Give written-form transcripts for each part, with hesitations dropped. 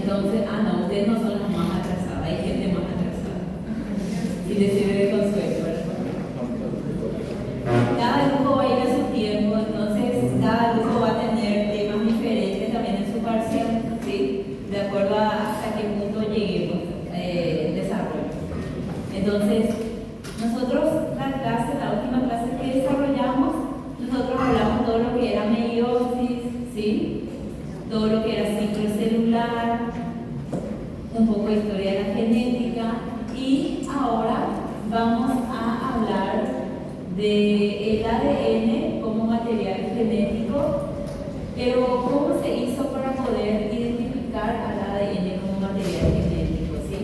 Entonces, no, ustedes no son las más atrasadas, hay gente más atrasada. Y les sirve de consuelo, ¿verdad? Cada grupo va a ir a su tiempo, entonces cada grupo va a tener temas diferentes también en su parcial, ¿sí? De acuerdo a hasta qué punto lleguemos el desarrollo. Entonces, nosotros la última clase que desarrollamos, nosotros hablamos todo lo que era meiosis, ¿sí? Todo lo que era ciclo celular, un poco de historia de la genética, y ahora vamos a hablar del ADN como material genético, pero cómo se hizo para poder identificar al ADN como material genético, ¿sí?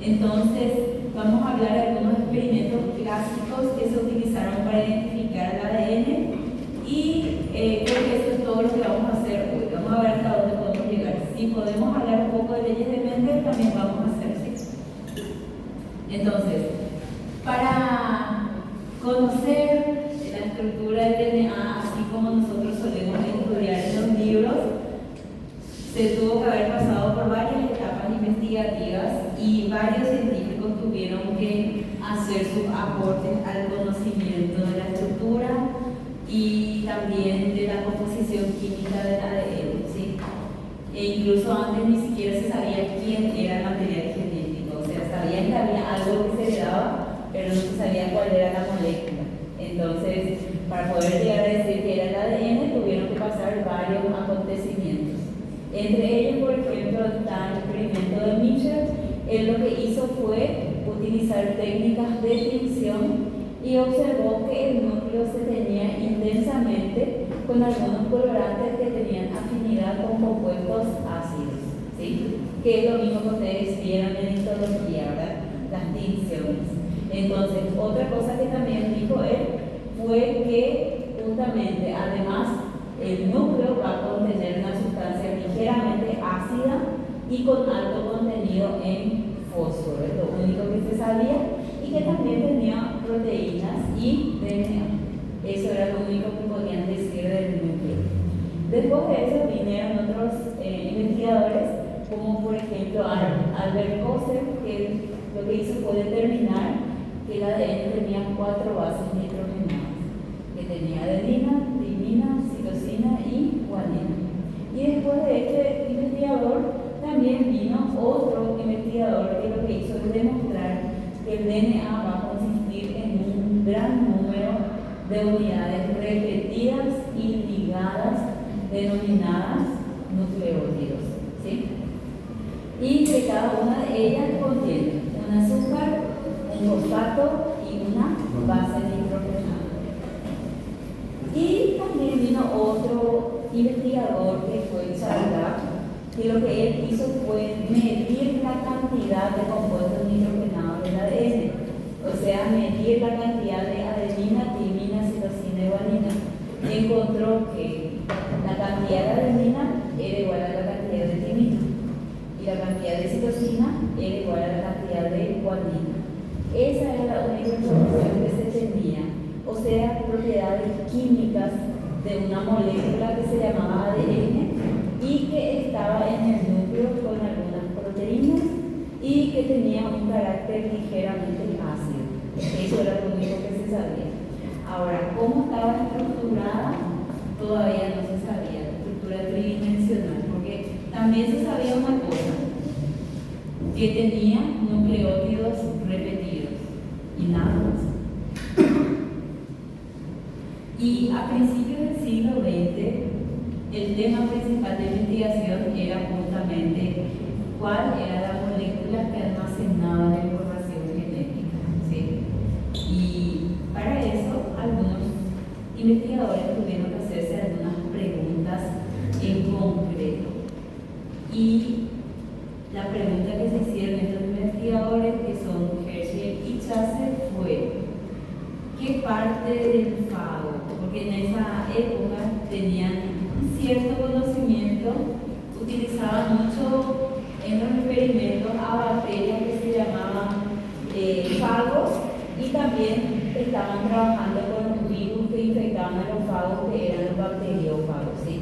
Entonces, vamos a hablar de algunos experimentos clásicos que se utilizaron para identificar el ADN y creo que eso es todo lo que vamos a hacer hoy. Vamos a ver hasta dónde podemos llegar. Si podemos hablar un poco de leyes de Mendel, también vamos a hacer eso. Entonces, para conocer la estructura del DNA, así como nosotros solemos estudiar en los libros, se tuvo que haber pasado por varias etapas investigativas y varios científicos tuvieron que hacer sus aportes al conocimiento de la estructura y también de la composición química del ADN, ¿sí? E incluso antes ni siquiera se sabía quién era el material genético, o sea, sabían que había algo que se heredaba, pero no se sabía cuál era la molécula. Entonces, para poder llegar a decir que era el ADN, tuvieron que pasar varios acontecimientos. Entre ellos, por ejemplo, está el experimento de Mitchell. Él lo que hizo fue utilizar técnicas de tinción y observó que el núcleo se teñía intensamente con algunos colorantes que tenían afinidad con compuestos ácidos, ¿sí? Que es lo mismo que ustedes vieron en histología, ¿verdad? Las tinciones. Entonces, otra cosa que también dijo él fue que justamente, además, el núcleo va a contener una sustancia ligeramente ácida y con alto contenido en fósforo, es lo único que se sabía, y que también tenía proteínas y DNA. Eso era lo único que podían decir del núcleo. Después de eso vinieron otros investigadores, como por ejemplo Albert Koster, que lo que hizo fue determinar que el ADN tenía 4 bases nitrogenadas, que tenía adenina, timina, citosina y guanina. Y después de este investigador también vino otro investigador que lo que hizo es demostrar que el DNA va a consistir en un gran número de unidades repetidas y ligadas denominadas nucleótidos, ¿sí? Y que cada una de ellas contiene un azúcar, un fosfato y una base nitrogenada. Y también vino otro investigador que fue Charla, que lo que él hizo fue medir la cantidad de compuestos nitrogenados del ADN, o sea, medir la cantidad de adenina, timina, citosina y guanina. Y encontró que la cantidad de adenina era igual a la cantidad de timina y la cantidad de citosina era igual a la cantidad de guanina. Esa era la única información que se tenía, o sea, propiedades químicas de una molécula que se llamaba ADN y que estaba en el núcleo con algunas proteínas y que tenía un carácter ligeramente ácido. Eso era lo único que se sabía. Ahora, ¿cómo estaba estructurada? Todavía no se sabía, la estructura tridimensional, porque también se sabía una cosa, que tenía nucleótidos repetidos y nada más. Y a principios del siglo XX, el tema principal de investigación era justamente cuál era la molécula que almacenaba la información genética, ¿sí? Y para eso, algunos investigadores tuvieron que hacerse algunas preguntas en concreto. Y la pregunta que se hicieron estos investigadores, que son Hershey y Chase, fue: ¿qué parte del fago? Porque en esa época tenían cierto conocimiento, utilizaban mucho en los experimentos a bacterias que se llamaban fagos, y también estaban trabajando con los virus que infectaban a los fagos, que eran los bacteriófagos, ¿sí?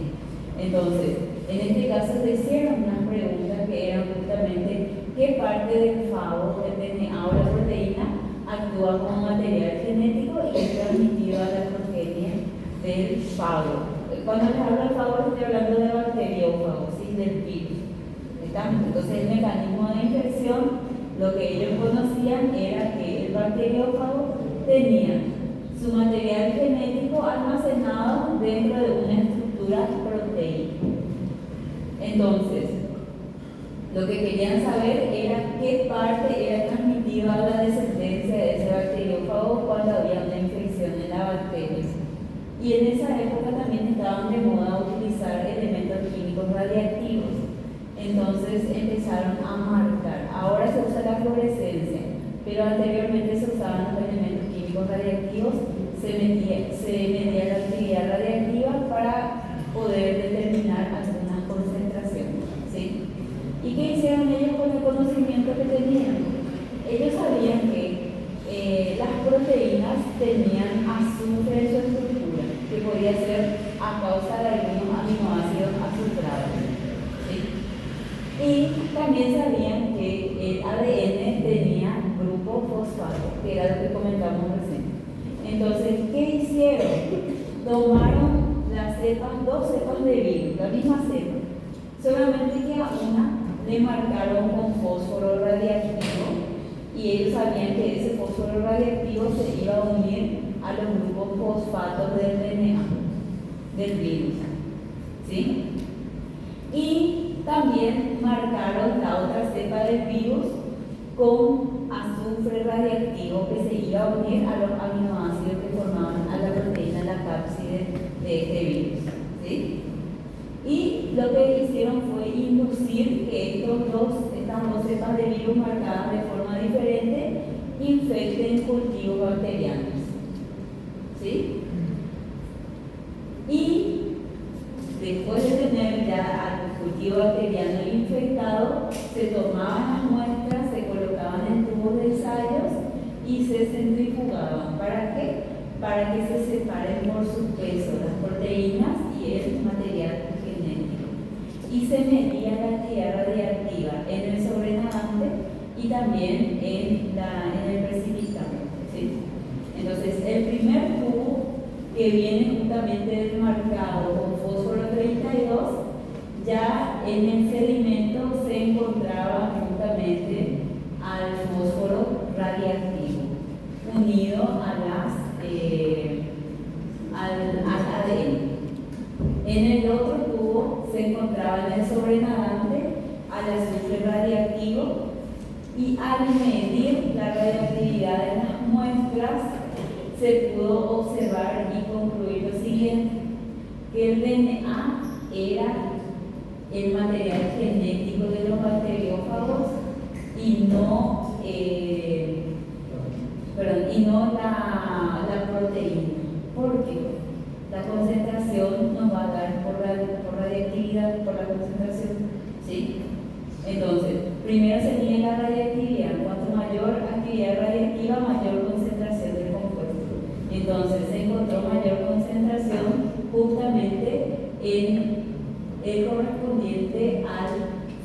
Entonces, En este caso se hicieron unas preguntas que eran justamente qué parte del fago, del DNA o la proteína, actúa como material genético y es transmitido a la progenie del fago. Cuando les hablo del fago estoy hablando de bacteriófago, ¿sí? Del virus. Entonces el mecanismo de infección, lo que ellos conocían era que el bacteriófago tenía su material genético almacenado dentro de una estructura proteína. Entonces, lo que querían saber era qué parte era transmitida a la descendencia de ese bacteriófago cuando había una infección en la bacteria. Y en esa época también estaban de moda utilizar elementos químicos radiactivos. Entonces empezaron a marcar. Ahora se usa la fluorescencia, pero anteriormente se usaban los elementos químicos radiactivos. Se medía la actividad radiactiva para poder determinar algunas concentraciones, ¿sí? ¿Y qué hicieron ellos con el conocimiento que tenían? Ellos sabían que las proteínas tenían azufre en su estructura, que podía ser a causa de algunos aminoácidos azufrados, ¿sí? Y también sabían que el ADN tenía grupo fosfato, que era lo que comentamos recién. Entonces, ¿qué hicieron? Tomaron las cepas, dos cepas de virus, la misma cepa, solamente que a una le marcaron con fósforo radiactivo y ellos sabían que ese fósforo radiactivo se iba a unir a los grupos fosfatos del DNA, del virus, ¿sí? Y también marcaron la otra cepa del virus con azufre radiactivo que se iba a unir a los aminoácidos que formaban a la proteína, la cápside de este virus, ¿sí? Y lo que hicieron fue inducir que estas dos cepas de virus marcadas de forma diferente infecten cultivos bacterianos, ¿sí? Y después de tener ya al cultivo bacteriano infectado, se tomaban las muestras, se colocaban en tubos de ensayos y se centrifugaban. ¿Para qué? Para que se separen por su peso las proteínas y el material genético. Y se medía la actividad radiactiva en el sobrenadante y también en el precipitante, ¿sí? Entonces, el primer tubo que viene justamente desmarcado con fósforo 32, ya en el sedimento se encontraba justamente al fósforo radiactivo unido al ADN. En el otro tubo se encontraba en el sobrenadante al azufre radiactivo y al medir la radiactividad de las muestras se pudo observar y concluir lo siguiente, que el DNA era el material genético de los bacteriófagos y no la proteína. ¿Por qué? La concentración nos va a dar por radiactividad, por la concentración, ¿sí? Entonces, primero se mide la radiactividad. Cuanto mayor actividad radiactiva, mayor concentración del compuesto. Entonces, se encontró mayor concentración justamente en el correspondiente al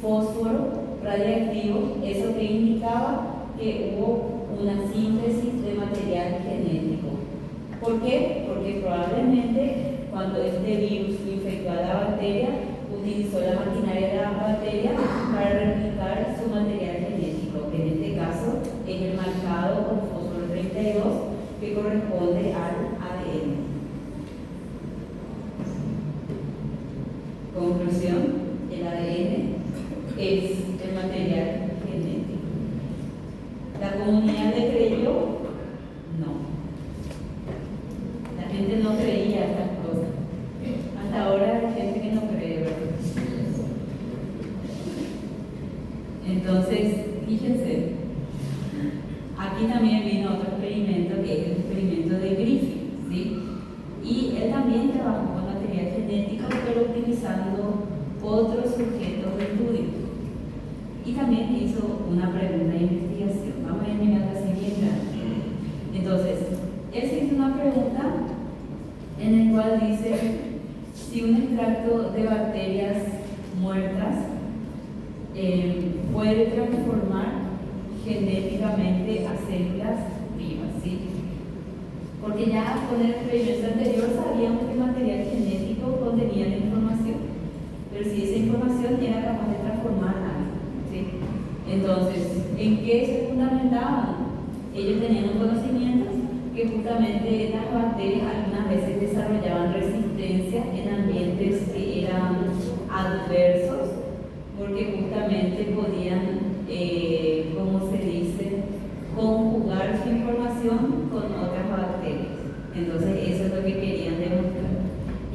fósforo radiactivo, eso que indicaba que hubo una síntesis de material genético. ¿Por qué? Porque probablemente cuando este virus infectó a la bacteria, utilizó la maquinaria de la bacteria para replicar su material genético, que en este caso es el marcado con fósforo 32, que corresponde al ADN. Conclusión, el ADN es el material genético. ¿La comunidad le creyó? No. La gente no creía estas cosas. Hasta ahora hay gente que no cree, ¿verdad? Entonces, fíjense, aquí también vino otro experimento que es el experimento de Griffith, ¿sí? Y él también trabajó con material genético, pero utilizando otros sujetos de estudio. Y también hizo una pregunta de investigación. Vamos a ir mirando así bien grande. Entonces, él se hizo una pregunta en la cual dice: si un extracto de bacterias puede transformar genéticamente a células vivas, ¿sí? Porque ya con el experimento anterior sabíamos que el material genético contenía la información, pero si esa información era capaz de transformar algo, ¿sí? Entonces, ¿en qué se fundamentaban? Ellos tenían un conocimiento que justamente las bacterias algunas veces desarrollaban resistencia en ambientes que eran adversos, porque justamente podían, como se dice, conjugar su información con otras bacterias. Entonces eso es lo que querían demostrar.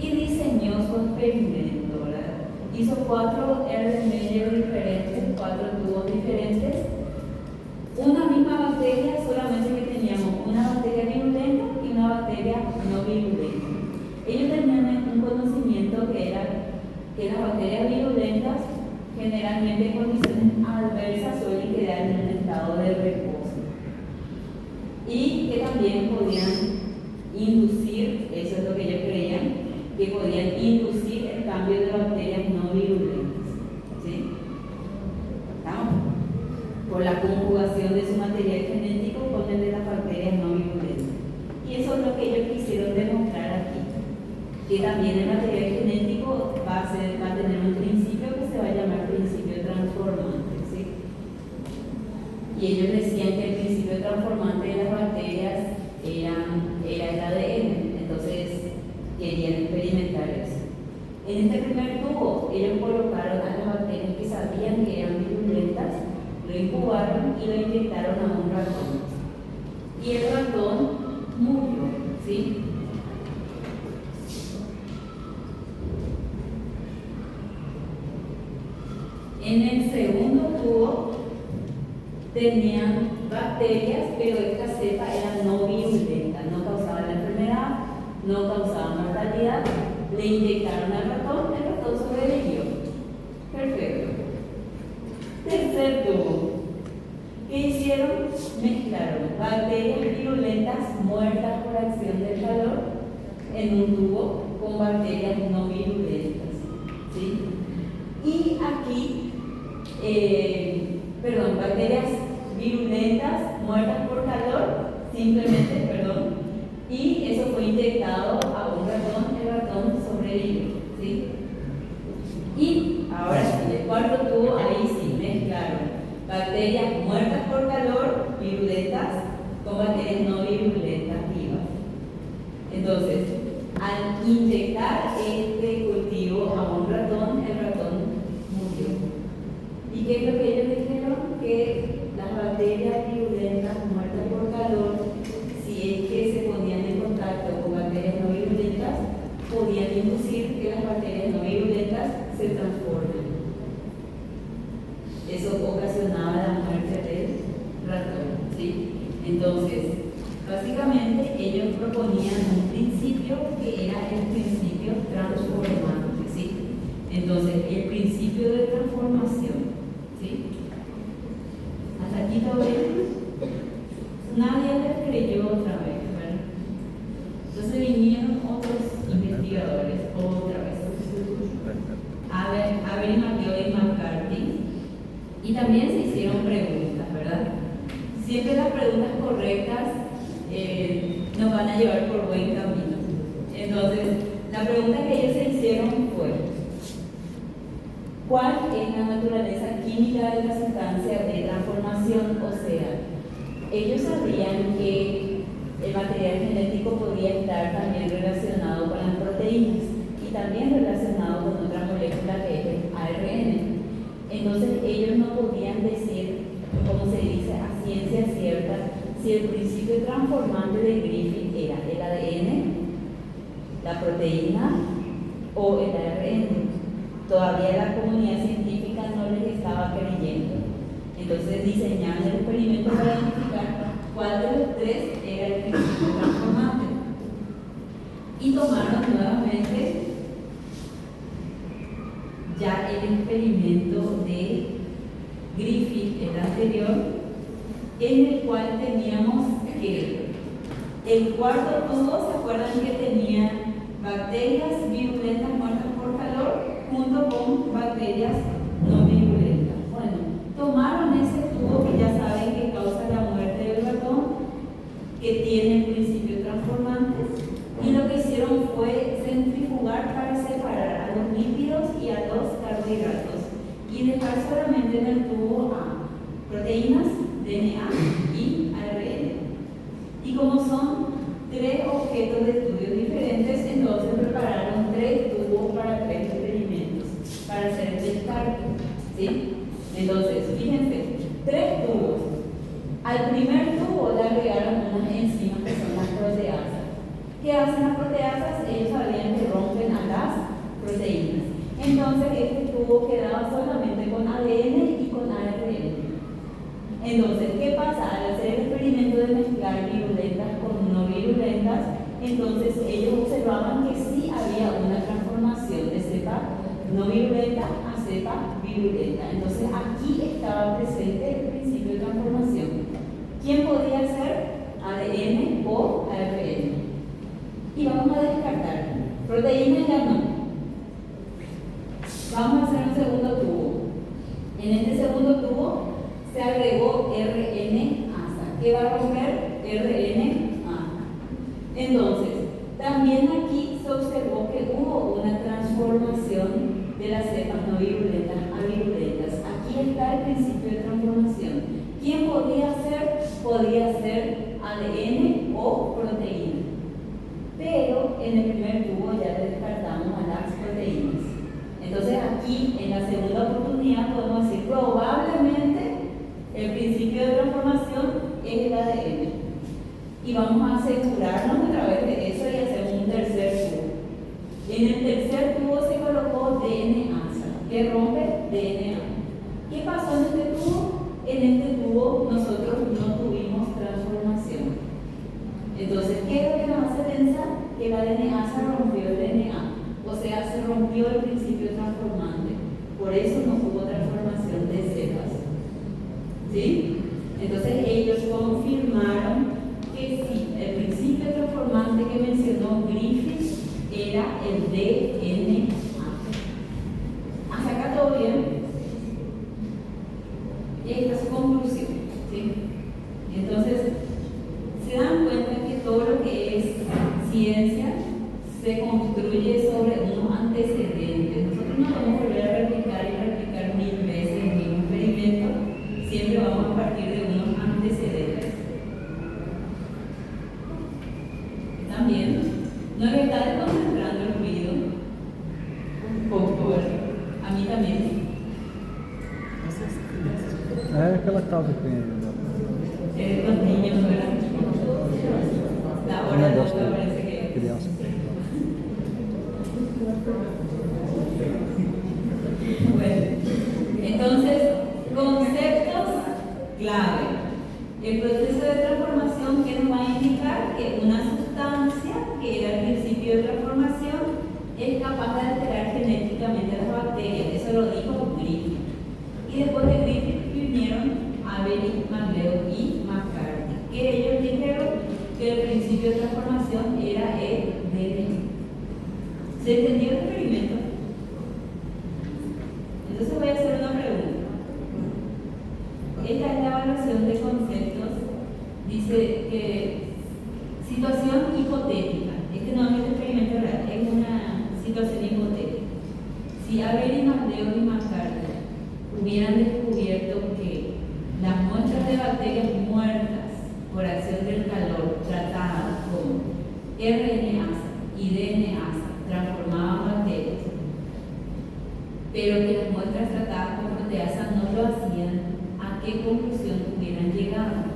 Y diseñó su experimento, ¿verdad? Hizo 4 Erlenmeyer diferentes, 4 tubos diferentes. Una misma bacteria, solamente que teníamos una bacteria virulenta y una bacteria no virulenta. Ellos tenían un conocimiento que era que las bacterias virulentas generalmente en condiciones adversas suelen quedar en un estado de reposo y que también podían inducir, eso es lo que ellos creían, que podían inducir el cambio de bacterias no virulentas, ¿sí? ¿Estamos? Por la conjugación de su material genético con el de las bacterias no virulentas. Y eso es lo que ellos quisieron demostrar aquí, que también el material genético va a tener un principio que se va a llamar principio transformante, ¿sí? Y ellos decían que el principio transformante de las bacterias era el ADN, entonces querían experimentar eso. En este primer tubo, ellos colocaron a las bacterias que sabían que eran virulentas, lo incubaron y lo inyectaron a un ratón. Y el ratón murió, ¿sí? En el segundo tubo tenían bacterias, pero esta cepa era no virulenta, no causaba la enfermedad, no causaba mortalidad. Le inyectaron al ratón, el ratón sobrevivió. Perfecto. Tercer tubo. ¿Qué hicieron? Mezclaron bacterias virulentas muertas por acción del calor en un tubo con bacterias no virulentas, ¿sí? Y aquí bacterias virulentas muertas por calor, simplemente, y eso fue inyectado a un ratón, el ratón sobrevivió, ¿sí? Y ahora sí, el cuarto tubo, ahí sí, mezclaron bacterias muertas por calor, virulentas, con bacterias no virulentas vivas. Entonces, al inyectar este cultivo a un ratón, el ratón murió. ¿Y qué es lo que ellos dijeron? Que las bacterias virulentas muertas por calor, si es que se ponían en contacto con bacterias no virulentas, podían inducir que las bacterias no virulentas se transformen. Eso ocasionaba la muerte del ratón, ¿sí? Entonces, básicamente ellos proponían un principio que era el principio transformante, ¿sí? Entonces, el principio de transformación, ¿sí? Hasta aquí todo bien. Nadie les creyó otra vez, ¿verdad? Entonces vinieron otros investigadores otra vez. Abermatió y McCarthy. Y también se hicieron preguntas, ¿verdad? Siempre las preguntas correctas nos van a llevar por buen camino. Entonces, la pregunta que ellos se hicieron fue: ¿cuál es la naturaleza química de la sustancia de transformación? O sea, ellos sabían que el material genético podía estar también relacionado con las proteínas y también relacionado con otra molécula que es el ARN. Entonces ellos no podían decir, como se dice a ciencia cierta, si el principio transformante de Griffith era el ADN, la proteína o el ARN. Todavía la comunidad científica no les estaba creyendo. Entonces diseñaron el experimento para identificar cuál de los tres era el principio transformante. Y tomaron nuevamente ya el experimento de Griffith, el anterior, en el cual teníamos que el cuarto tubo, ¿se acuerdan que tenía bacterias virulentas muertas por calor junto con bacterias no virulentas? Bueno, y dejar solamente en el tubo A proteínas, DNA y ARN. Y como son tres objetos de estudio diferentes, entonces prepararon tres tubos para tres experimentos para hacer el descarte, ¿sí? Entonces, fíjense, tres tubos. Al primer tubo le agregaron unas enzimas que son las proteasas. ¿Qué hacen las proteasas? Ellos sabían que rompen a las proteínas. Entonces, este tubo quedaba solamente con ADN y con ARN. Entonces, ¿qué pasa? Al hacer el experimento de mezclar virulentas con no virulentas, entonces ellos observaban que sí había una transformación de cepa no virulenta a cepa virulenta. Entonces, aquí estaba presente el principio de transformación. ¿Quién podía ser? ADN o ARN. Y vamos a descartar. Proteína ya no. Vamos a hacer un segundo tubo. En este segundo tubo se agregó RNasa. ¿Qué va a romper? RNA. Entonces, también aquí se observó que hubo una transformación de las cepas no virulentas a virulentas. Aquí está el principio de transformación. ¿Quién podía ser? Podía ser ADN o proteína. Pero en el primer tubo ya descartamos a las proteínas. Entonces aquí, en la segunda oportunidad, podemos decir probablemente el principio de transformación es el ADN. Y vamos a asegurarnos a través de eso y hacemos un tercer tubo. En el tercer tubo se colocó DNasa, que rompe DNA. ¿Qué pasó en este tubo? En este tubo nosotros no tuvimos transformación. Entonces, ¿qué es lo que nos hace pensar? Que la DNasa rompió el DNA. O sea, se rompió el principio transformante. Por eso no hubo transformación de cepas. ¿Sí? Entonces ellos confirmaron que sí, el principio transformante que mencionó Griffith era el DNA. Hasta acá todo bien. Y esta es su conclusión. ¿Sí? Entonces, se dan cuenta que todo lo que es ciencia se construye sobre unos antecedentes. Nosotros no vamos a volver a replicar y replicar 1000 veces el mismo experimento, siempre vamos a partir de unos antecedentes. También nos está desconcentrando el ruido un poco, a mí también. É aquela casa que tem. Los niños, ¿verdad? La hora loca parece que Criança. Bueno, entonces, conceptos clave. El proceso de transformación que nos va a indicar que una sustancia, que era el principio de transformación, es capaz de alterar genéticamente a las bacterias. Eso lo dijo Griffith. Y después de Griffith vinieron Avery, MacLeod y McCarthy, que ellos dijeron que el principio de transformación era el DNA. ¿Se entendió el experimento? Entonces voy a hacer una pregunta. Esta es la evaluación de conceptos. Dice que situación hipotética. Este no es el experimento real, es una situación hipotética. Si Avery, MacLeod y McCarthy hubieran descubierto que las muestras de bacterias muertas por acción del calor tratadas con RNasa y DNasa transformaban bacterias, pero que las muestras tratadas con proteasa no lo hacían, ¿a qué conclusión hubieran llegado?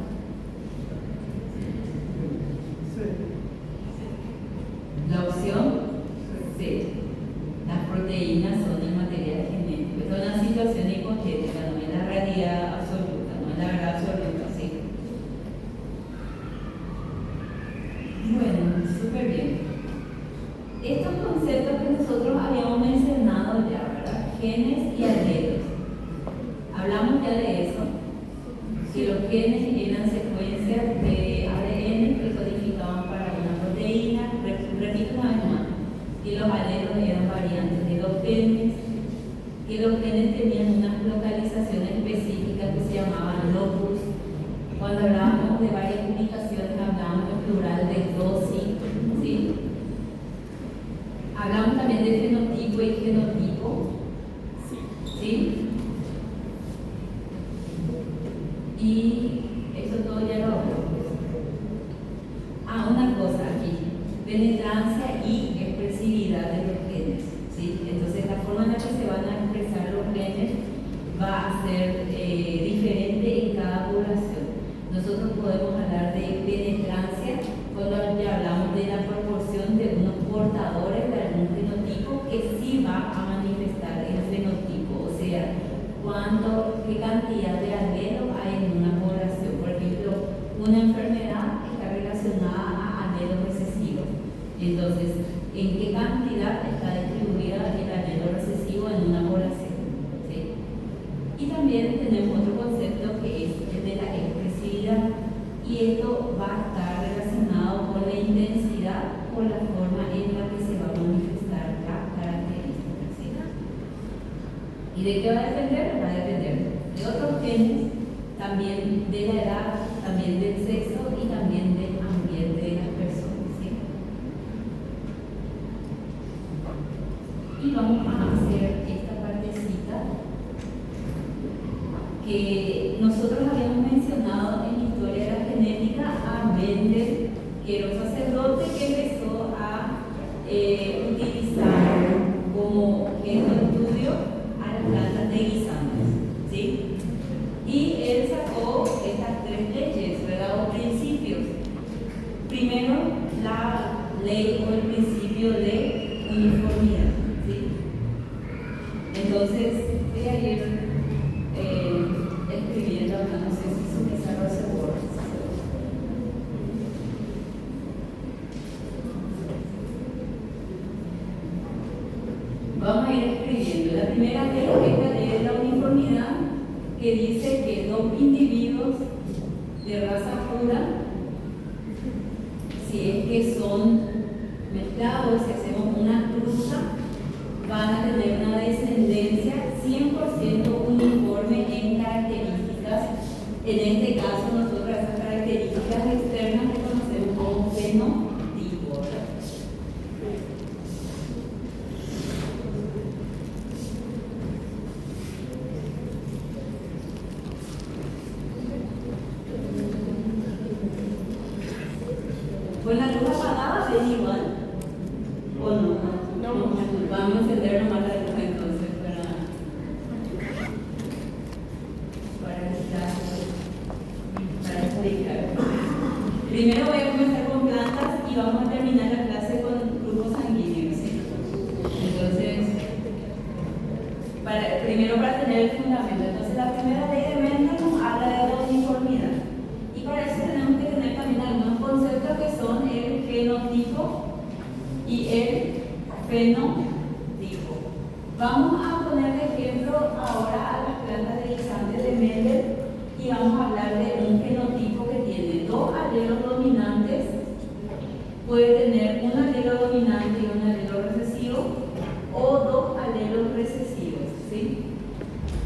La opción C. Las proteínas son el material genético. Esta es una situación hipotética, no es la realidad absoluta, no es la verdad absoluta, ¿sí? Bueno, súper bien. Estos conceptos que nosotros habíamos mencionado ya, ¿verdad? Genes y alelos. Hablamos ya de eso, que los genes eran secuencias de ADN que codificaban para una proteína, repito una vez más, y los alelos eran variantes de los genes, que los genes tenían una localización específica que se llamaban locus. Cuando hablábamos de varias ubicaciones, hablábamos en plural de dosis, ¿sí? Hablamos también de fenotipo y genotipo, ¿sí? qué cantidad de alelos hay en una población. Por ejemplo, una enfermedad está relacionada a alelos recesivos. Entonces, ¿en qué cantidad está distribuida el alelo recesivo en una población? ¿Sí? Y también tenemos otro concepto que es el de la expresividad. Y esto va a estar relacionado con la intensidad o la forma en la que se va a manifestar la característica. ¿Sí? ¿Y de qué va a depender? Va a depender de otros genes, también de la edad, también del sexo y también del ambiente de las personas. ¿Sí? Y vamos a hacer esta partecita que nosotros habíamos mencionado en Historia de la Genética a Mendel, que era un sacerdote que empezó a utilizar como objeto de estudio a las plantas de guisantes, ¿sí? Y él sacó estas tres leyes, ¿verdad? O principios. Primero, la ley o el principio de uniformidad, ¿sí? Entonces, voy a ir escribiendo acá, no sé si su pizarro se borra. Vamos a ir escribiendo. La primera ley es la ley de la uniformidad, que dice que dos individuos de raza pura, si es que son mezclados, si hacemos una cruza, van a tener una descendencia 100% uniforme en características. En este caso, nosotros esas características externas que conocemos como fenotipo, ¿verdad? Con la luz apagada, ¿ven igual? ¿O no? No. Vamos a encender nomás la luz entonces para explicar. Primero voy a comenzar con plantas y vamos a terminar la clase con grupos sanguíneos, ¿sí? Entonces, primero para tener el fundamento. Entonces, la primera ley de Mendel nos habla de la uniformidad. Y para eso tenemos que tener también algunos conceptos que son el genotipo y el fenotipo. Vamos a poner de ejemplo ahora a las plantas de guisantes de Mendel y vamos a hablar de un genotipo que tiene dos alelos dominantes, puede tener un alelo dominante y un alelo recesivo o dos alelos recesivos, ¿sí?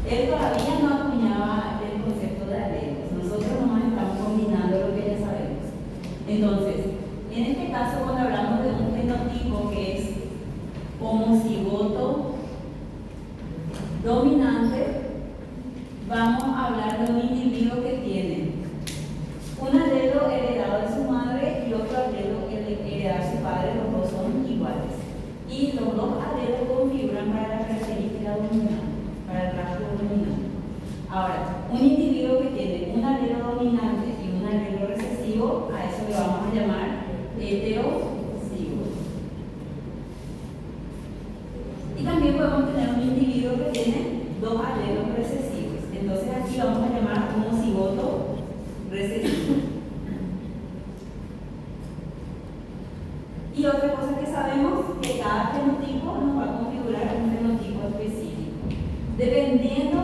Él todavía no acuñaba el concepto de alelos, nosotros nomás estamos combinando lo que ya sabemos. Entonces, en este caso, cuando hablamos de un fenotipo que es homocigoto dominante, vamos a hablar de un individuo que tiene un alelo heredado de su madre y otro alelo heredado de su padre, los dos son iguales. Y los dos alelos configuran para la característica dominante, para el rasgo dominante. Ahora, un individuo que tiene un alelo dominante y un alelo recesivo, a eso le vamos a llamar heterocigo. Y también podemos tener un individuo que tiene dos alelos recesivos. Entonces aquí vamos a llamar homocigoto recesivo. Y otra cosa que sabemos, que cada fenotipo nos va a configurar un fenotipo específico, dependiendo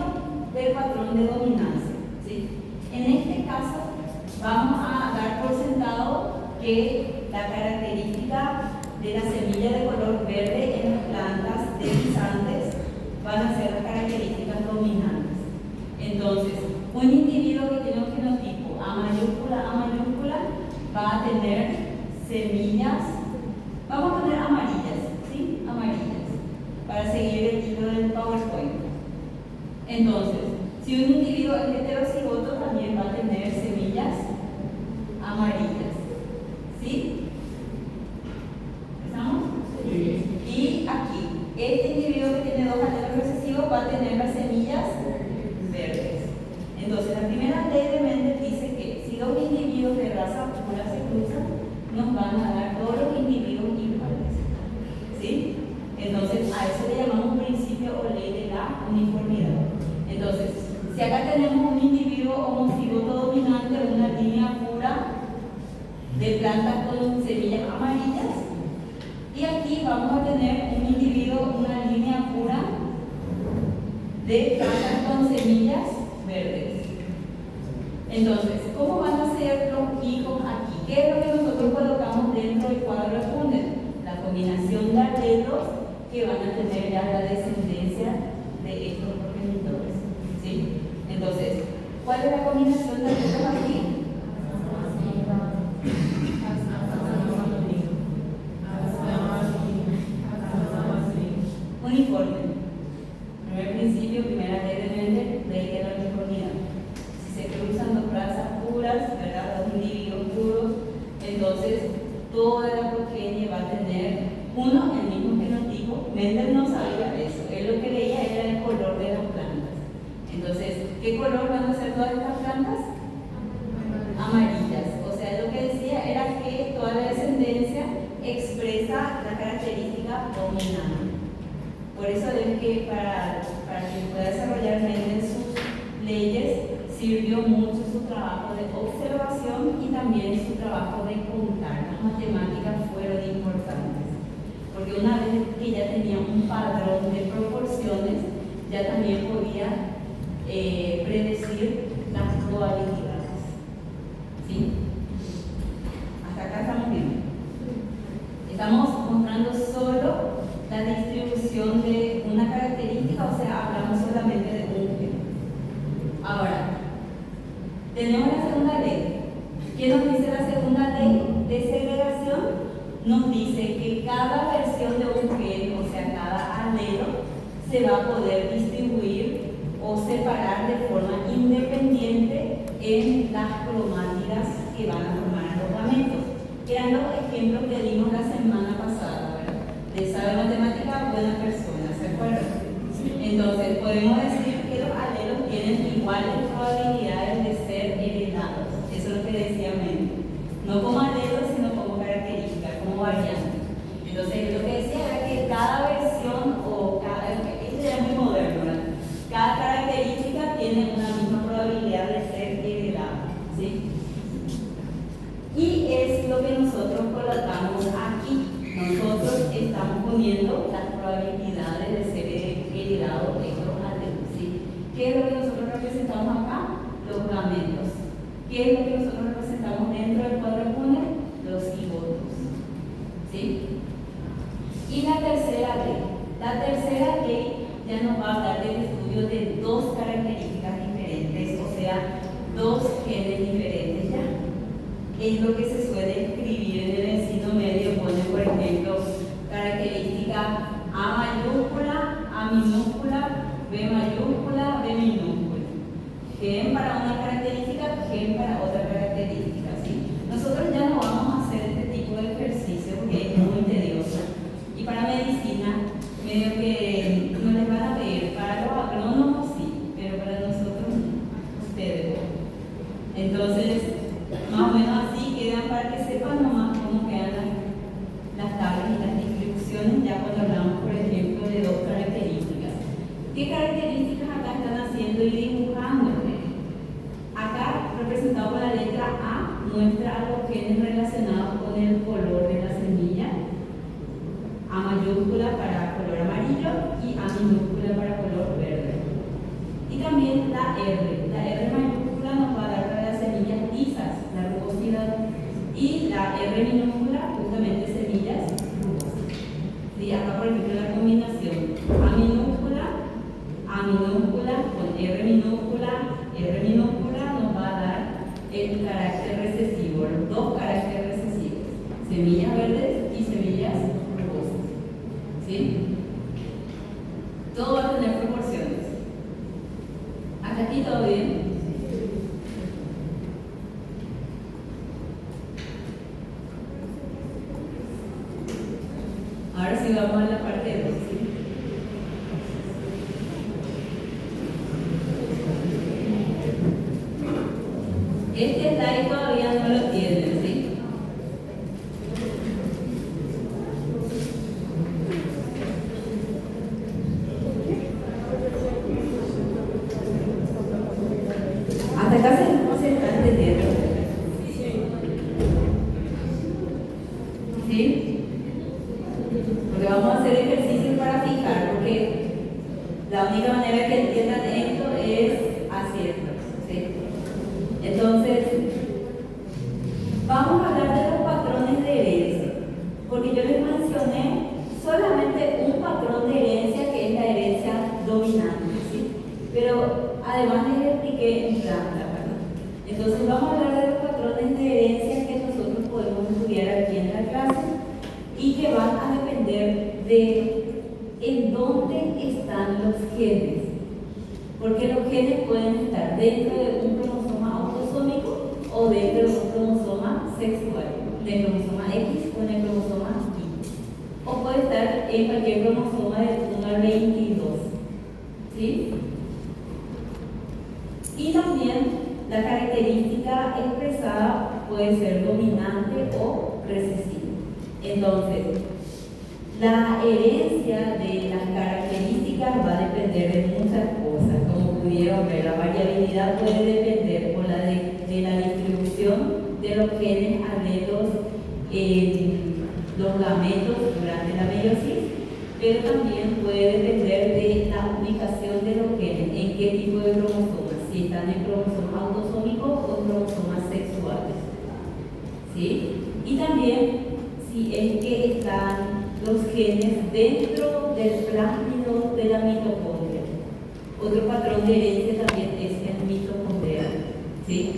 del patrón de dominancia, ¿sí? En este caso, vamos a dar por sentado que la característica de la semilla de color verde en las plantas de guisantes van a ser las características dominantes. Entonces, un individuo que tiene un fenotipo A mayúscula va a tener semillas, vamos a poner amarillas, ¿sí? Amarillas, para seguir el hilo del PowerPoint. Entonces, si un individuo es heterocigoto, también va a tener semillas amarillas, ¿sí? ¿Empezamos? Sí. Y aquí, este individuo que tiene dos alelos recesivos va a tener las semillas verdes. Entonces, la primera ley de Mendel dice que si dos individuos de raza pura se cruzan, nos van a dar todos los individuos iguales, ¿sí? Entonces, a eso le llamamos principio o ley de la uniformidad. Entonces, si acá tenemos un individuo homocigoto dominante, una línea pura de plantas con semillas amarillas, y aquí vamos a tener un individuo, una línea pura de plantas con semillas verdes. Entonces, ¿cómo van a ser los hijos aquí? ¿Qué es lo que nosotros colocamos dentro del cuadro de Funes? La combinación de alelos que van a tener ya la descendencia de estos progenitores. ¿Sí? Entonces, ¿cuál es la combinación de alelos aquí? Uniforme. Primer principio, primera ley de Mendel, ley de la uniformidad. Si se cruzan dos razas puras, ¿verdad? Dos individuos puros, entonces toda la progenie va a tener uno el mismo fenotipo. Mendel no sabía eso, él lo que leía era el color de las plantas. Entonces, ¿qué color van a ser todas estas plantas? Amarillas. O sea, lo que decía era que toda la descendencia expresa la característica dominante. Por eso es que para que pueda desarrollar Mendel sus leyes, sirvió mucho su trabajo de observación y también su trabajo de contar. Las matemáticas fueron importantes, porque una vez que ya tenía un padrón de proporciones, ya también podía predecir las probabilidades. ¿Sí? Hasta acá estamos bien. Estamos mostrando solo la distribución de una característica, o sea, hablamos solamente de un gen. Ahora, tenemos la segunda ley. ¿Qué nos dice la segunda ley de segregación? Nos dice que cada versión de un gen, o sea, cada alelo, se va a poder distribuir o separar de forma independiente en las cromátidas que van a formar los gametos. Eran los ejemplos que dimos la semana pasada, ¿verdad? De sabe matemática, buena persona, ¿se acuerdan? Entonces, podemos decir que los alelos tienen iguales probabilidades de ser heredados. Eso es lo que decía Mendel. No como alelos, sino como características, como variantes. Entonces, lo que decía era que cada versión, o cada, esto ya es muy moderno, ¿verdad? Cada característica tiene una misma probabilidad de ser heredada, ¿sí? Y es lo que nosotros colocamos aquí. Nosotros estamos poniendo las probabilidades de ser heredados estos alelos, ¿sí? ¿Qué es lo que nosotros representamos acá? Los gametos. ¿Qué es lo que nosotros representamos dentro del cuadro de Funes? Los cigotos, ¿sí? Y la tercera ley. La tercera ley ya nos va a hablar del estudio de dos características diferentes, o sea, dos genes diferentes ya. Es lo que se suele escribir en el ensino medio, pone por ejemplo característica A mayúscula, A minúscula, B mayúscula, B minúscula. Gen para una característica, gen para otra característica, ¿sí? Nosotros ya no vamos a hacer este tipo de ejercicio porque es muy tedioso. Y para medicina, medio que no les van a pedir, para los agrónomos sí, pero para nosotros ustedes. Entonces, más o menos así quedan para que sepan nomás cómo quedan las tablas y las distribuciones ya cuando hablamos, por ejemplo, de dos características. ¿Qué características acá están haciendo y dibujando? Acá, representado por la letra A, muestra a los genes relacionados con el color de la semilla. A mayúscula para color amarillo y A minúscula para color verde. Y también la R. La R mayúscula nos va a dar para las semillas lisas, la rugosidad. Y la R minúscula, justamente semillas rugosas. ¿Sí? Acá, por ejemplo, la combinación A minúscula con R minúscula nos va a dar el carácter recesivo, los dos caracteres recesivos. Semillas verdes y semillas rugosas. ¿Sí? Todo va a tener proporciones. ¿Hasta aquí todo bien? Ahora sí vamos a la parte de 2, ¿sí? Este slide todavía no lo tienen, ¿sí? dominante, ¿sí? Pero además les expliqué en planta, ¿verdad? Entonces vamos a hablar de los patrones de herencia que nosotros podemos estudiar aquí en la clase y que van a depender de en dónde están los genes. Porque los genes pueden estar dentro de un cromosoma autosómico o dentro de un cromosoma sexual, de cromosoma X o en el cromosoma Y. O puede estar en cualquier cromosoma del 1 al 22. ¿Sí? Y también la característica expresada puede ser dominante o recesiva. Entonces, la herencia de las características va a depender de muchas cosas. Como pudieron ver, la variabilidad puede depender por de la distribución de los genes alelos en los gametos durante la meiosis, pero también puede depender de la ubicación de los genes, en qué tipo de cromosomas, si están en cromosomas autosómicos o cromosomas sexuales. ¿Sí? Y también si es que están los genes dentro del plásmido de la mitocondria. Otro patrón de herencia también es el mitocondrial. ¿Sí?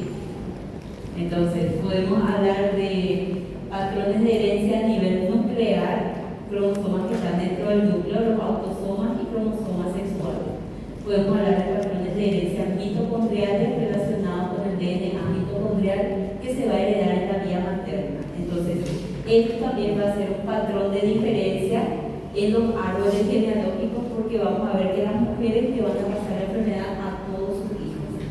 Entonces, podemos hablar de patrones de herencia a nivel nuclear, cromosomas que están dentro del núcleo, los autosomas y cromosomas sexuales. Podemos hablar de patrones de herencia mitocondriales relacionados con el DNA mitocondrial que se va a heredar en la vía materna. Entonces, esto también va a ser un patrón de diferencia en los árboles genealógicos porque vamos a ver que las mujeres le van a pasar la enfermedad a todos sus hijos.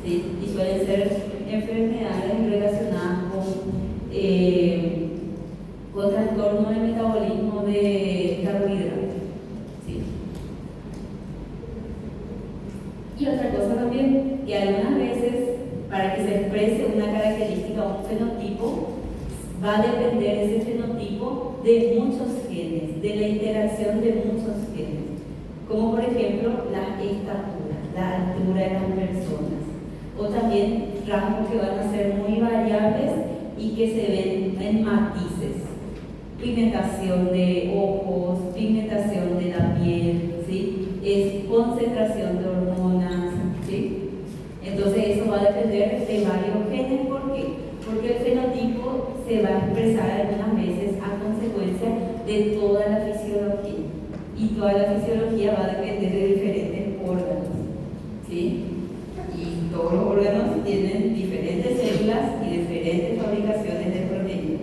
¿Sí? Y suelen ser enfermedades relacionadas con trastorno del metabolismo de carbohidratos. ¿Sí? Y otra cosa también, que algunas veces para que se exprese una característica o un fenotipo, va a depender ese fenotipo de muchos genes, de la interacción de muchos genes, como por ejemplo la estatura, la altura de las personas, o también rasgos que van a ser muy variables y que se ven en matices, pigmentación de ojos, pigmentación de la piel, ¿sí? Es concentración de hormonas, ¿sí? Entonces eso va a depender de varios genes. ¿Por qué? Porque el fenotipo se va a expresar algunas veces a consecuencia de toda la fisiología. Y toda la fisiología va a depender de diferentes órganos. ¿Sí? Y todos los órganos tienen diferentes células y diferentes fabricaciones de proteínas.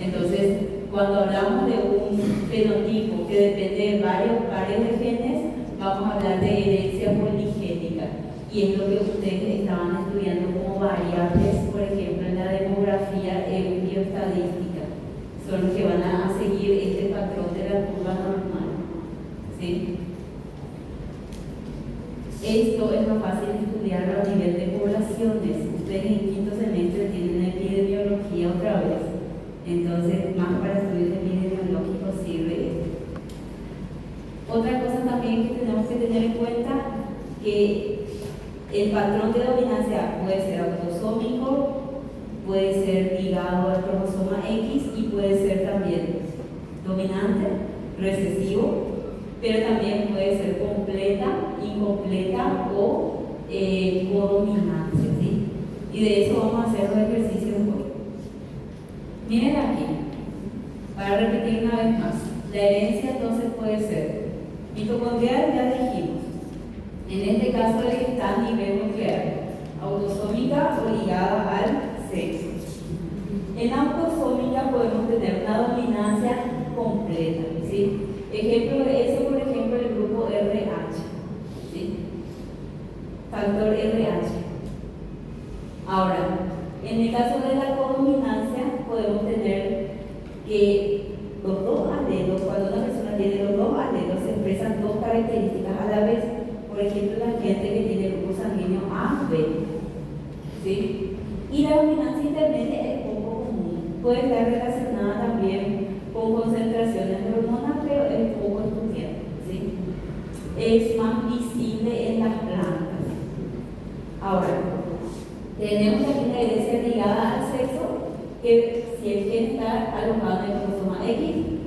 Entonces, cuando hablamos de un fenotipo que depende de varios pares de genes, vamos a hablar de herencia poligénica. Y es lo que ustedes estaban estudiando como variables, por ejemplo, en la demografía bioestadística. Son los que van a seguir este patrón de la curva normal. ¿Sí? Esto es más fácil de estudiar a nivel de poblaciones. Ustedes en quinto semestre tienen epidemiología otra vez. Entonces, más para estudios epidemiológicos sirve esto. Otra cosa también que tenemos que tener en cuenta, que el patrón de dominancia puede ser autosómico, puede ser ligado al cromosoma X y puede ser también dominante, recesivo, pero también puede ser completa, incompleta o codominante, ¿sí? Y de eso vamos a hacer los ejercicios hoy. Miren aquí, para repetir una vez más, la herencia entonces puede ser mitocondrial, ya dijimos. En este caso, el que está a nivel nuclear, autosómica o ligada al sexo. En autosómica podemos tener una dominancia completa, ¿sí? Ejemplo de eso, por ejemplo, el grupo RH, ¿sí? Factor RH. Ahora, en el caso de la codominancia, podemos tener que los dos alelos, cuando una persona tiene los dos alelos, se expresan dos características a la vez. Por ejemplo, la gente que tiene grupo sanguíneo A, B, ¿sí? Y la dominancia intermedia es poco común. Puede estar relacionada también con concentraciones de hormonas, pero es poco estudiada, ¿sí? Es más visible en las plantas. Ahora, tenemos aquí una herencia ligada al sexo, que si el gen está alojado en el cromosoma X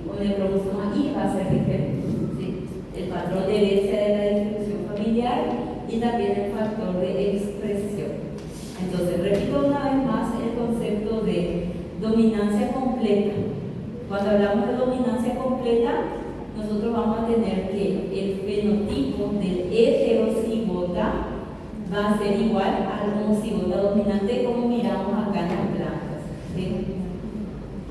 o en el cromosoma Y va a ser diferente, ¿sí? El patrón de herencia de la distribución y también el factor de expresión. Entonces, repito una vez más el concepto de dominancia completa. Cuando hablamos de dominancia completa, nosotros vamos a tener que el fenotipo del heterocigota va a ser igual al homocigota dominante, como miramos acá en las plantas, ¿sí?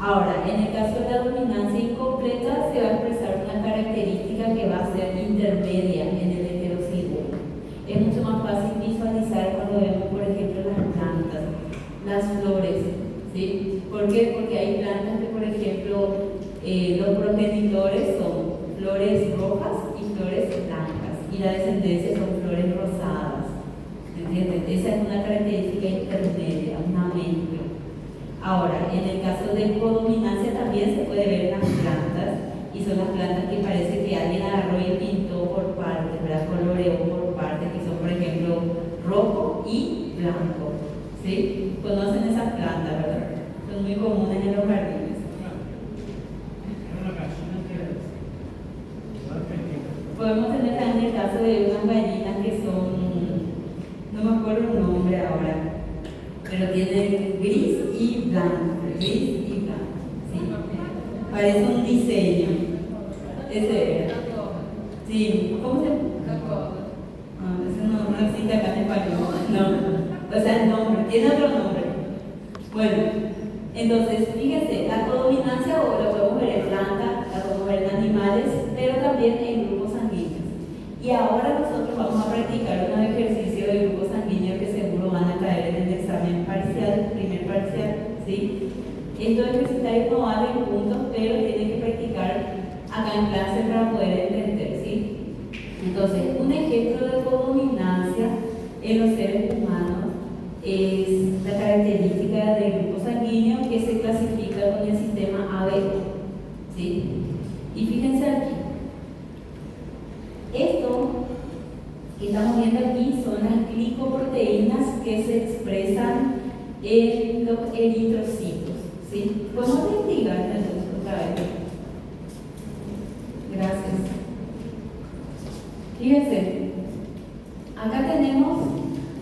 Ahora, en el caso de la dominancia incompleta, se va a expresar una característica que va a ser intermedia en el heterocigoto. Es mucho más fácil visualizar cuando vemos, por ejemplo, las plantas, las flores, ¿sí? ¿Por qué? Porque hay plantas que, por ejemplo, los progenitores son flores rojas y flores blancas, y la descendencia son flores rosadas. ¿Entienden? Esa es una característica intermedia, una mezcla. Ahora, en el caso de codominancia también se puede ver en las plantas, y son las plantas que parece que alguien agarró y pintó por partes, ¿verdad? Coloreó por partes, que son, por ejemplo, rojo y blanco, ¿sí? Conocen esas plantas, ¿verdad? Son muy comunes en los jardines. Podemos tener también el caso de unas gallinas que son, no me acuerdo el nombre ahora, pero tienen gris y blanco, ¿sí? Parece un diseño. Ese era. Sí, ¿cómo se llama? Ese no existe acá en español. No, o sea, el nombre, tiene otro nombre. Bueno, entonces, fíjense, la codominancia o la podemos ver en plantas, la podemos ver en animales, pero también en grupos sanguíneos. Y ahora nosotros vamos a practicar un ejercicio de grupos sanguíneos que seguro van a caer en el examen parcial, primer parcial, ¿sí? Estos ejercitarios no valen puntos, pero tienen que practicar acá en clase para poder entender, ¿sí? Entonces, un ejemplo de codominancia en los seres humanos es la característica del grupo sanguíneo que se clasifica con el sistema ABO, ¿sí? Y fíjense aquí, esto que estamos viendo aquí son las glicoproteínas que se expresan en los eritrocitos, ¿sí? ¿Podemos investigar entonces otra vez? Gracias. Fíjense, acá tenemos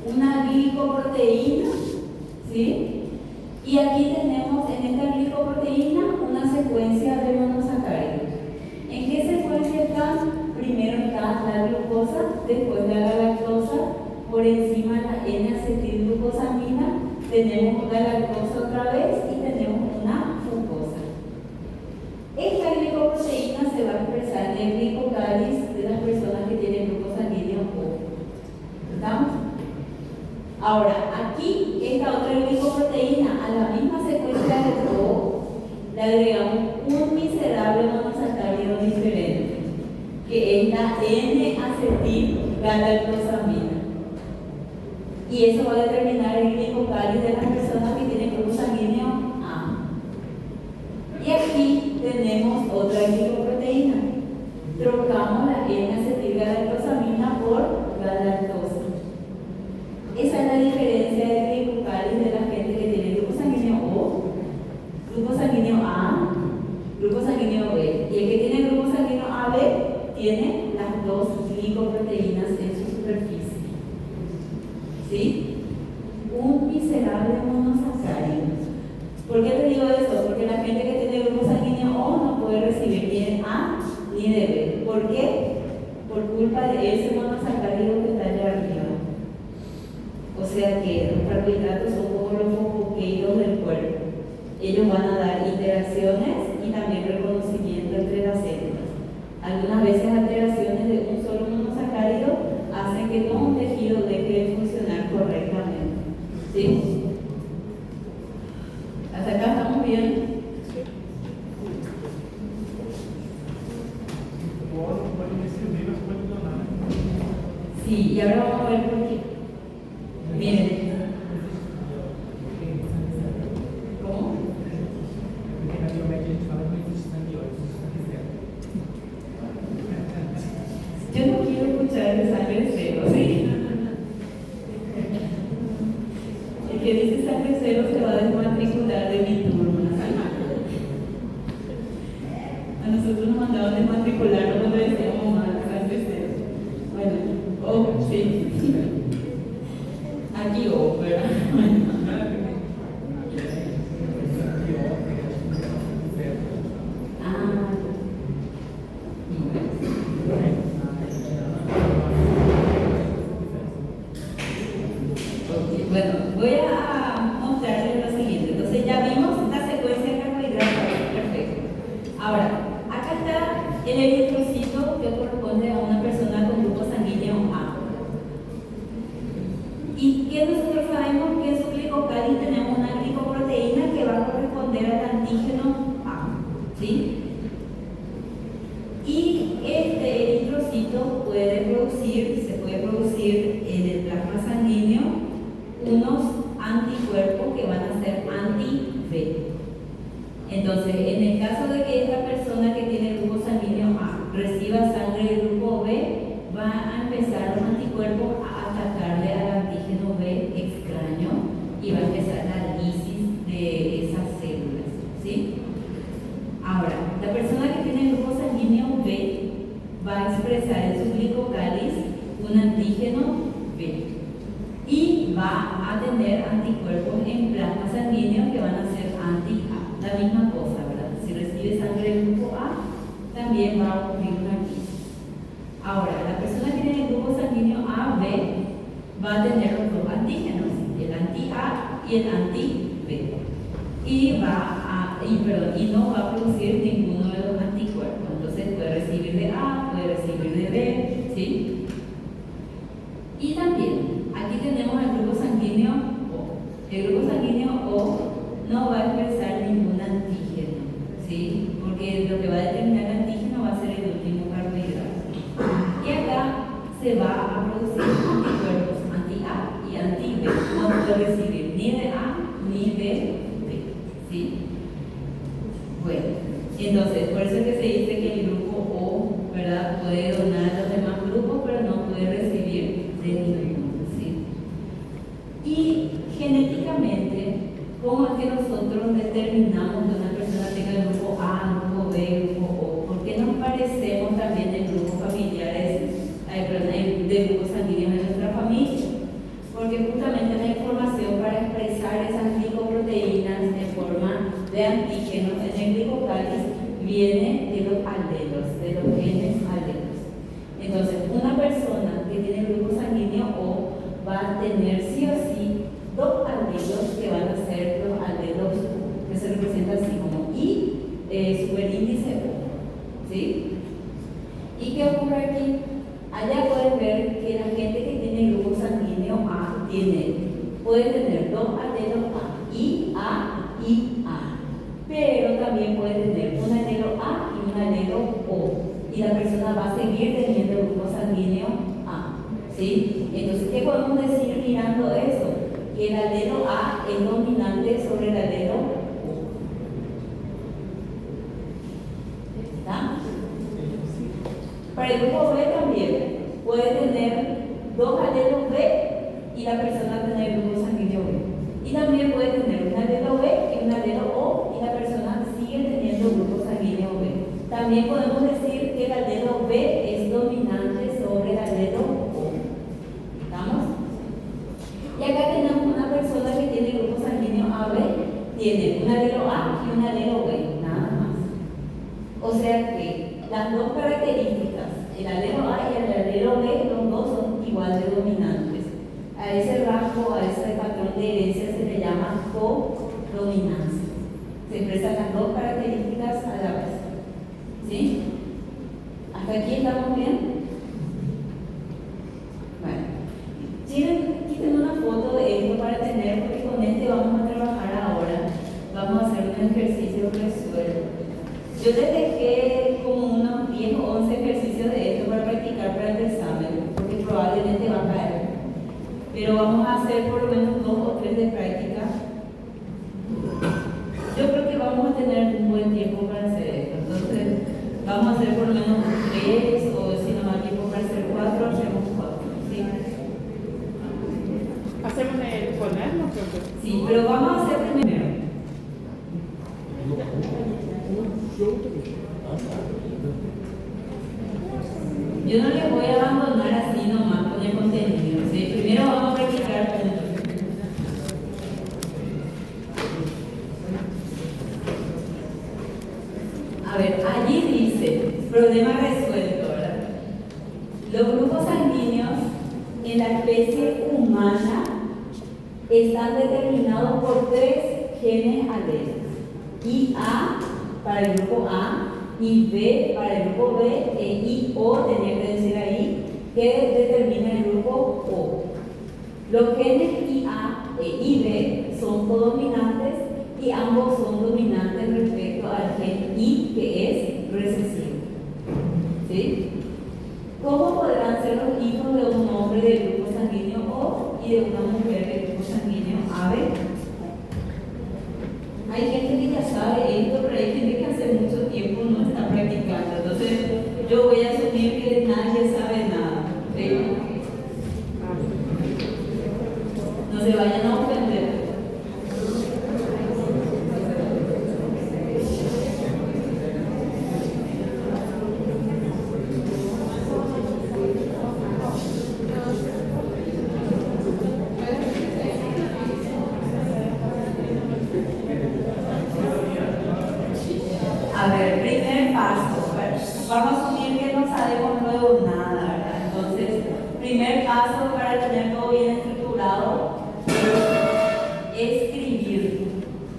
una glicoproteína, ¿sí? Y aquí tenemos en esta glicoproteína una secuencia de monosacáridos. ¿En qué secuencia están? Primero está la glucosa, después la galactosa, por encima la N-acetilglucosamina, tenemos la lactosa otra vez y tenemos una fructosa. Esta glicoproteína se va a expresar en el glicocalis de las personas que tienen grupo sanguíneo O. ¿Estamos? Ahora, aquí, esta otra glicoproteína, a la misma secuencia de O, le agregamos un miserable monosacárido diferente, que es la N-acetilgalactosamina. Y eso va a determinar el glicocalis de las personas que tienen grupo sanguíneo A. Y aquí tenemos otra glicoproteína. Trocamos la N-acetilgalactosamina por galactosa. Esa es la diferencia del glicocalis de la gente que tiene grupo sanguíneo O, grupo sanguíneo A, grupo sanguíneo B. Y el que tiene grupo sanguíneo AB tiene las dos glicoproteínas en su superficie, ¿sí? Un miserable monosacárido. ¿Por qué te digo eso? Porque la gente que tiene grupo sanguíneo O no puede recibir ni de A ni de B. ¿Por qué? Por culpa de ese monosacárido que está allá arriba. O sea que los carbohidratos son como los fosfoqueiros del cuerpo. Ellos van a dar interacciones y también reconocimiento entre las células. Algunas veces alteraciones de un solo monosacárido hacen que todo un tejido deje de funcionar correctamente, ¿sí? ¿Hasta acá estamos bien? Sí, y ahora vamos a ver por qué. Miren. ¿Cómo? Yo no quiero escuchar de sangre cero, ¿sí? El que dice sangre cero se va a desmatricular de mi turno, ¿sí? A nosotros nos mandaban desmatricular cuando decíamos más sangre cero. Bueno, sí. Aquí o, ¿verdad? Ah, ok, bueno, voy a mostrarles lo siguiente. Entonces ya vimos esta secuencia de carbohidratos, perfecto. Ahora, acá está el eritrocito que corresponde a una persona con grupo sanguíneo A. ¿Y qué nosotros sabemos? Que en su glicocáliz tenemos una glicoproteína que va a corresponder al antígeno A, ¿sí? Y este eritrocito se puede producir en el plasma sanguíneo unos anticuerpos que van a ser anti-B. Entonces, en el caso de que esta persona que tiene el grupo sanguíneo A reciba sangre del grupo B, va a empezar los anticuerpos a atacarle al antígeno B extraño y va a empezar la lisis de esas células, ¿sí? Ahora, la persona que tiene el grupo sanguíneo B va a expresar en su glicocáliz un antígeno B y va a tener anticuerpos en plasma sanguíneo que van a ser anti-A. La misma cosa, ¿verdad? Si recibe sangre del grupo A, también va a ocurrir una crisis. Ahora, la persona que tiene el grupo sanguíneo AB va a tener los dos antígenos, el anti-A y el anti-B. Y no va a producir ninguno de los anticuerpos. Entonces puede recibir de A, puede recibir de B, ¿sí? Y también, aquí tenemos el grupo sanguíneo O. El grupo sanguíneo O no va a expresar ningún antígeno, ¿sí? Porque lo que va a determinar el antígeno va a ser el último carbohidrato. Y acá se va a producir anticuerpos anti-A y anti-B. No puede recibir ni de A ni de B, ¿sí? Bueno, entonces, por eso es que se dice que el grupo O, ¿verdad?, puede donar a los demás grupos, pero no puede recibir de ninguno, ¿sí? Y genéticamente, ¿cómo es que nosotros determinamos que una persona tenga el grupo A, el grupo B, el grupo O? ¿Por qué nos parecemos también en grupos familiares, de grupos sanguíneos de nuestra familia? Porque justamente la información para expresar esas glicoproteínas en forma de antígenos en el glicocáliz viene de los alelos, de los genes alelos. Entonces, una persona que tiene el grupo sanguíneo O va a tener sí o sí dos alelos que van a ser los alelos que se representan así como I, superíndice O, ¿sí? ¿Y qué ocurre aquí? Allá pueden ver que la gente que tiene el grupo sanguíneo A puede tener dos alelos A, pero también puede tener un alelo A y un alelo O, y la persona va a seguir teniendo el grupo sanguíneo A, ¿sí? Entonces, ¿qué podemos decir mirando eso? Que el alelo A es dominante sobre el alelo O. ¿Está? Para el grupo B también puede tener dos alelos B y la persona tener el grupo sanguíneo B. Y también puede tener un alelo B y un alelo O y la persona sigue teniendo el grupo sanguíneo B. También podemos decir que el alelo B es dominante sobre el alelo O. ¿Estamos? Y acá tenemos una persona que tiene el grupo sanguíneo AB, tiene un alelo A y un alelo B, nada más. O sea que las dos características, el alelo A y el alelo B, los dos son igual de dominantes. A ese rasgo, a ese patrón de herencia se le llama codominancia. Se expresan las dos características a la vez. ¿Sí? ¿Hasta aquí estamos bien? Bueno, quiten una foto de esto para tener, porque con este vamos a trabajar ahora. Vamos a hacer un ejercicio resuelto. Yo les dejé como unos 10 o 11 ejercicios de esto para practicar para el examen, porque probablemente va a caer. Pero vamos a hacer por lo menos 2 o 3 de práctica. Yo creo que vamos a tener un buen tiempo para hacer esto. Entonces, vamos a hacer por lo menos 3, o si no hay tiempo para hacer 4, hacemos 4. ¿Sí? ¿Hacemos el cuaderno? Sí, pero vamos a hacer primero. Yo no les voy a abandonar así nomás con el contenido, ¿sí? Primero vamos a practicar juntos. especie humana están determinados por 3 genes alelos. IA para el grupo A, IB para el grupo B, e IO, tenía que decir ahí, que determina el grupo O. Los genes IA e IB son codominantes y ambos son dominantes respecto al gen I, que es recesivo. ¿Sí? ¿Cómo podrán ser los hijos de un hombre del grupo sanguíneo O y de una mujer del grupo sanguíneo AB? Hay gente que ya sabe esto, pero hay gente que hace mucho tiempo no está practicando. Entonces, yo voy a asumir que nadie sabe nada. ¿Sí? No se vayan a ofender. A ver, primer paso. Vamos a asumir que no sabemos luego nada, ¿verdad? Entonces, primer paso para tener todo bien estructurado, escribir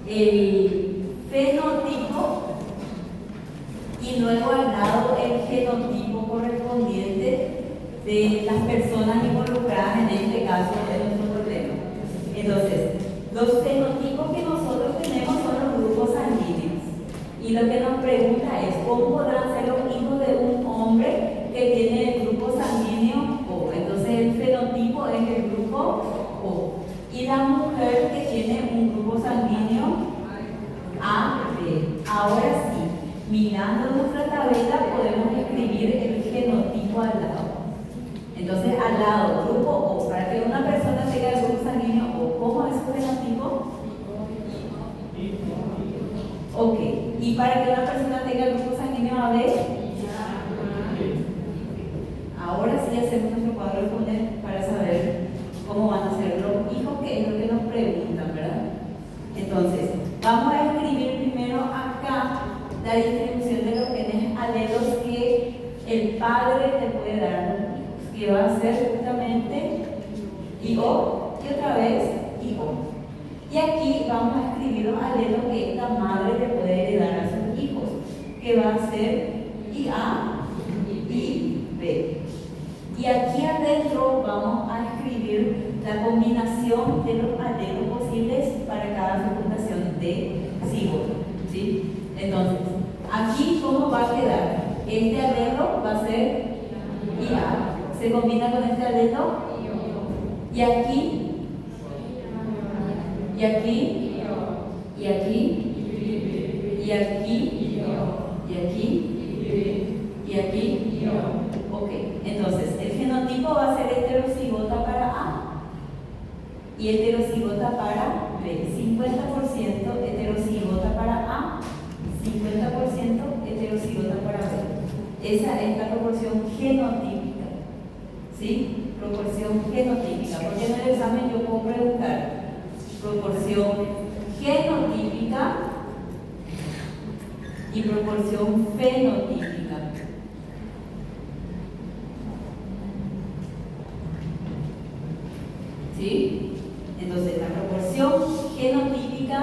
el fenotipo y luego al lado el genotipo correspondiente de las personas involucradas en este caso de nuestro problema. Entonces, los fenotipos que nosotros tenemos son los grupos sanguíneos. Y lo que nos pregunta es, ¿cómo podrán ser los hijos de un hombre que tiene el grupo sanguíneo O? Entonces, el fenotipo es el grupo O. Y la mujer que tiene un grupo sanguíneo AB. Ahora sí, mirando nuestra tabla podemos escribir el genotipo al lado. Entonces, al lado, grupo O, para que una persona tenga el grupo sanguíneo O, ¿cómo es su genotipo? Ok, y para que una persona tenga el grupo sanguíneo AB, ahora sí hacemos nuestro cuadro de poner para saber cómo van a ser los hijos, que es lo que nos preguntan, ¿verdad? Entonces, vamos a escribir primero acá la distribución de los genes alelos que el padre le puede dar a los hijos, que va a ser justamente IO y otra vez IO. Y aquí vamos a escribir los alelos que esta madre le puede heredar a sus hijos, que va a ser IA y B. Y aquí adentro vamos a escribir la combinación de los alelos posibles para cada fecundación de cigoto. ¿Sí? Entonces, aquí ¿cómo va a quedar? Este alelo va a ser IA. Se combina con este alelo. Y aquí. Y aquí, y aquí, y aquí, y aquí, y aquí. Ok, entonces el genotipo va a ser heterocigota para A y heterocigota para B. 50% heterocigota para A, 50% heterocigota para B. Esa es la proporción genotípica. ¿Sí? Proporción genotípica. Porque en el examen yo puedo preguntar proporción genotípica y proporción fenotípica. ¿Sí? Entonces, la proporción genotípica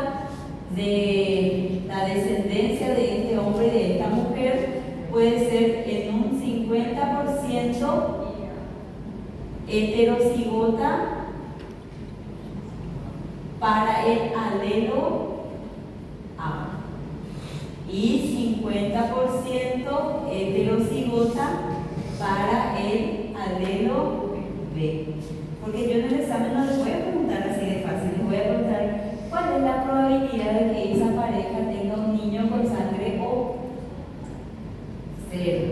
de la descendencia de este hombre y de esta mujer puede ser en un 50% heterocigota para el alelo A y 50% heterocigota para el alelo B. Porque yo en el examen no les voy a preguntar así de fácil, les voy a preguntar cuál es la probabilidad de que esa pareja tenga un niño con sangre O. 0.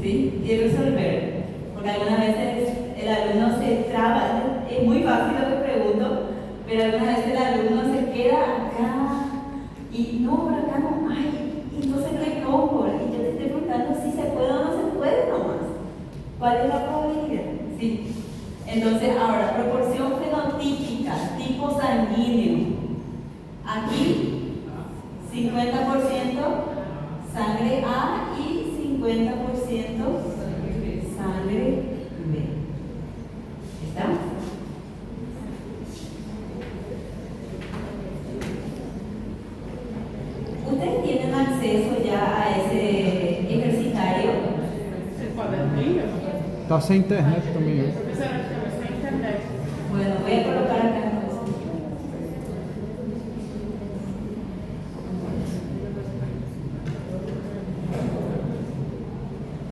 ¿Sí? Y resolver. Porque algunas veces el alumno se traba, es muy fácil lo que pregunto, pero algunas veces el alumno se queda acá y no, pero acá no hay, y entonces no hay cómo, y yo te estoy preguntando si se puede o no se puede nomás. ¿Cuál es la probabilidad? ¿Sí? Entonces, ahora, proporción fenotípica, tipo sanguíneo. Aquí, 50% sangre A y 50% sangre B. Tá sem internet também, né? Professora, acho que é a internet. Bueno, voy a colocar